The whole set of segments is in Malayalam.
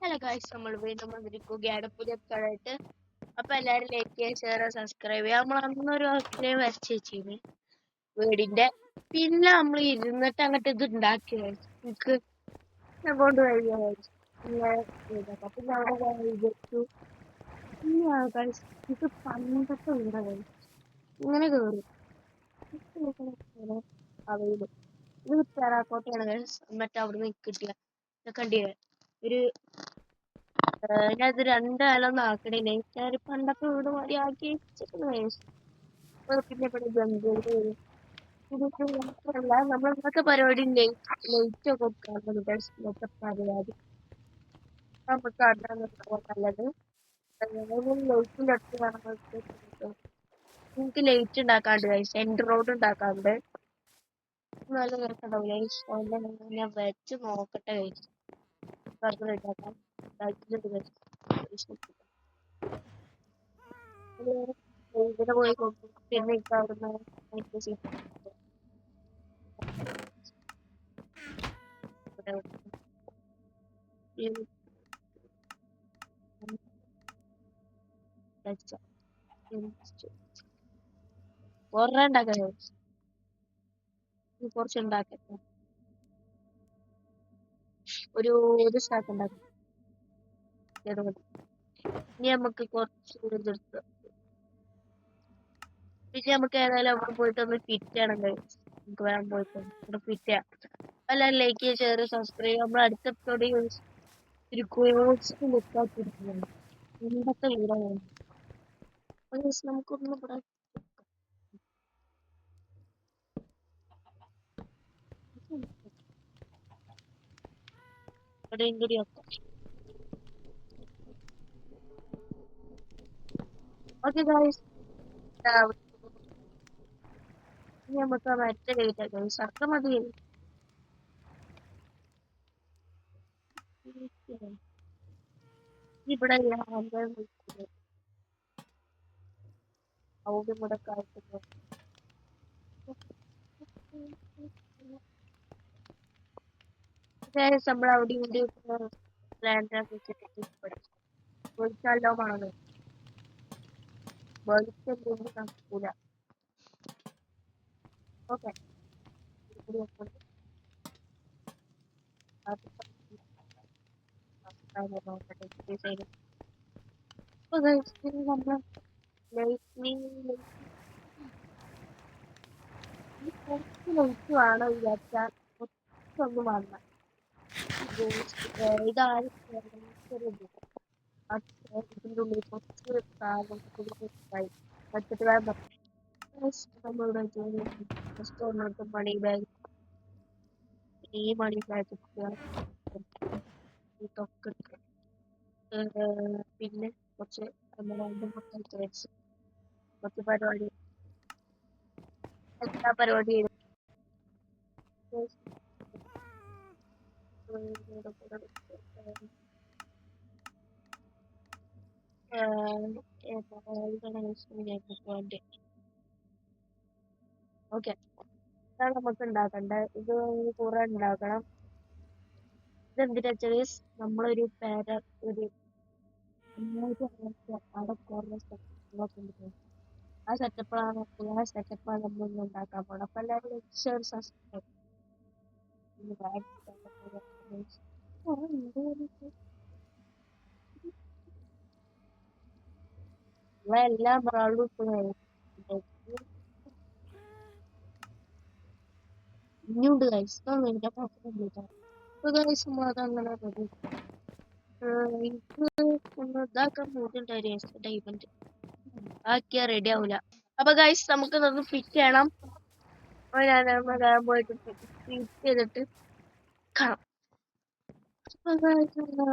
ഹലോ ഗായ്സ്, നമ്മൾ വീണ്ടും വന്നിരിക്കുകയാണ് പുതിയ എപ്പിസോഡായിട്ട്. അപ്പൊ എല്ലാവരും ലൈക്ക് ചെയ്യുക, ഷെയർ ചെയ്യുക, സബ്സ്ക്രൈബ് ചെയ്യുക. നമ്മൾ അന്നൊരു വർക്കിനെ വരച്ച് വെച്ചിരുന്നു വീടിന്റെ. പിന്നെ നമ്മൾ ഇരുന്നിട്ട് അങ്ങോട്ട് ഇത് ഉണ്ടാക്കി എനിക്ക് കൊണ്ട് കഴിയാ പിന്നെ അവിടെ വിചാരിച്ചു ഗൈസ് ഇത് പണ്ടത്തെ വീടാണ്. ഇങ്ങനെ കയറും അവയിലും ഇത് തെറാക്കോട്ടയാണ് ഗൈസ്. മറ്റേ അവിടെ നിന്ന് കിട്ടിയ കണ്ടില്ലേ ഒരു ഞാനത് രണ്ടാലൊന്നും ആക്കണില്ല. എനിക്കാര് പണ്ടൊക്കെ വീട് മാറി ആക്കി പിന്നെ ഇവിടെ ജംഗിൾ ഇതൊക്കെ മാത്രമല്ല നമ്മൾ ഇന്നത്തെ പരിപാടി ലൈറ്റ് ഒക്കെ ഇന്നത്തെ പരിപാടി നമുക്ക് അതാണ് നല്ലത്. ലൈറ്റിന്റെ അടുത്ത് കാണുമ്പോൾ നമുക്ക് ലൈറ്റ് ഉണ്ടാക്കാണ്ട് സെന്റർ റോഡ് ഉണ്ടാക്കാണ്ട് നല്ല രസമുണ്ടാവില്ല. ഞാൻ വെച്ച് നോക്കട്ടെ കഴിച്ചു ഉണ്ടാക്കാം. ഇവിടെ പോയി പിന്നെ അവിടുന്ന് കുറേ ഉണ്ടാക്കാൻ കുറച്ച് ഉണ്ടാക്കട്ടെ. ഒരു സ്റ്റാക്ക് ഉണ്ടാക്കാം. ഇനി നമുക്ക് കുറച്ച് ഇതെടുത്ത് പിന്നെ നമുക്ക് ഏതായാലും അവിടെ പോയിട്ട് ഒന്ന് ഫിറ്റ് ചെയ്യണം. നമുക്ക് വേഗം പോയിട്ട് ഫിറ്റ് ചെയ്യാം. എല്ലാവരും ലൈക്ക് ചെയ്യുക, ഷെയർ, സബ്സ്ക്രൈബ്. നമ്മൾ അടുത്ത എപ്പിസോഡ് ഒരു കോഴ്സ് നിൽക്കാത്തിരിക്കുന്നുണ്ട്. എന്തൊക്കെ വീടാണ് നമുക്കൊന്നും ഇവിടെ ഇവിടെയും കൂടി വെക്കാം. ഓക്കെ ഗൈസ്, ഇനി നമുക്ക് മറ്റേ ലേറ്റ് ഗൈസ് അത്ര മതി. ഇവിടെ അവിടെ ഇവിടെ കാട്ടുന്നു. നമ്മൾ അവിടെ ഇവിടെ ലാൻഡ് വെളിച്ചാലോമാണ് വെളിച്ചം നടക്കൂല. ഓക്കെ നമ്മൾ ലൈറ്റ് വേണം വിചാരിച്ചാൽ ഒന്നും വേണ്ട. ഇതാരും ഇതിൻ്റെ ഉള്ളിൽ കുറച്ച് വെച്ചിട്ട് വേണം നമ്മളുടെ മണി ബാഗ്. ഈ മണി ബാഗ് ഇതൊക്കെ പിന്നെ കുറച്ച് കുറച്ച് പരിപാടി എല്ലാ പരിപാടി ഓക്കെ ഇതാണ് നമുക്ക് ഉണ്ടാക്കണ്ടത്. ഇത് കുറെ ഉണ്ടാക്കണം. ഇതെന്തിനാ വെച്ചാൽ നമ്മളൊരു ഒരു അവിടെ കുറേ സെറ്റപ്പ് ആ സെറ്റപ്പാണ് നമ്മൾ ഉണ്ടാക്കാൻ പോകണം. അപ്പൊ എല്ലാവരും എല്ലാം ഇനിയുണ്ട് ഗൈസ്. എന്റെ അതങ്ങനെ എനിക്ക് ഒന്ന് ഇതാക്കാൻ പോയിട്ടുണ്ടായിരുന്നു ഡൈമണ്ട് ആക്കിയാ റെഡി ആവൂല. അപ്പൊ ഗൈസ് നമുക്ക് ഇതൊന്ന് ഫിറ്റ് ചെയ്യണം. ഞാൻ പോയിട്ട് ഫിറ്റ് ചെയ്തിട്ട് കാണാം.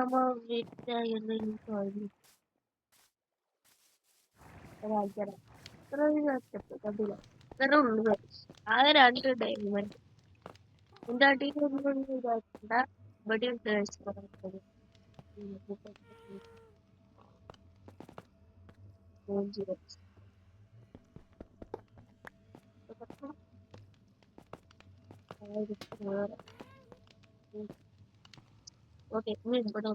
നമ്മൾ ഫിറ്റ് ആയി ആകെ 2 ഡയമണ്ട്. എന്റെ അടിയിലൊന്നും ഇതാക്കണ്ട. ഇവിടെ ഓക്കെ ഇവിടെ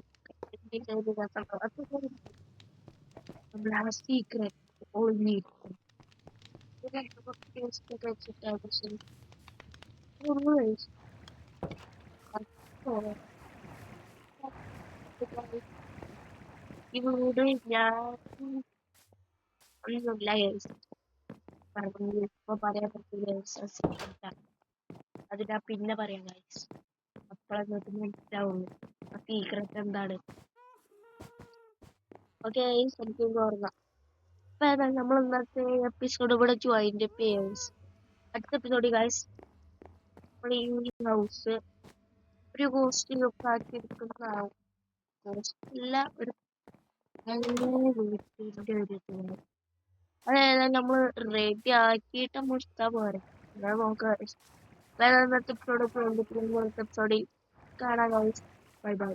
നമ്മളെ സീക്രട്ട് ഒളിഞ്ഞിരിക്കും വെച്ചിട്ടാണ് ശരി ഇവരോട് ഞാൻ ഒന്നുമില്ല ഗൈസ് പറഞ്ഞു ഇപ്പൊ പറയാൻ പറ്റില്ല അത് ഞാൻ പിന്നെ പറയാം ഗൈസ് അപ്പോഴങ്ങോട്ട് മനസ്സിലാവുള്ളൂ ആ സീക്രട്ട് എന്താണ് ഓക്കെ ഗൈസ് എനിക്ക് ഓർമ്മ അപ്പൊ ഏതായാലും നമ്മൾ ഇന്നത്തെ എപ്പിസോഡ് ഇവിടെ ജോയിന്റ് പേഴ്സ് അടുത്ത എപ്പിസോഡ് ഗൈസ് നമ്മൾ ഈ ഹൗസ് ഒരു ഗോസ്റ്റിലൊക്കെ ആക്കി എടുക്കുന്നതാവും ഗോസ്റ്റില്ല ഒരു വീട്ടിന്റെ ഒരു അതേതായാലും നമ്മൾ റെഡി ആക്കിയിട്ട് നമ്മൾ ഇഷ്ടം പോരെ ഞാൻ നോക്കാം ഇന്നത്തെ എപ്പിസോഡ് എപ്പിസോഡിൽ കാണാൻ ബൈ ബൈ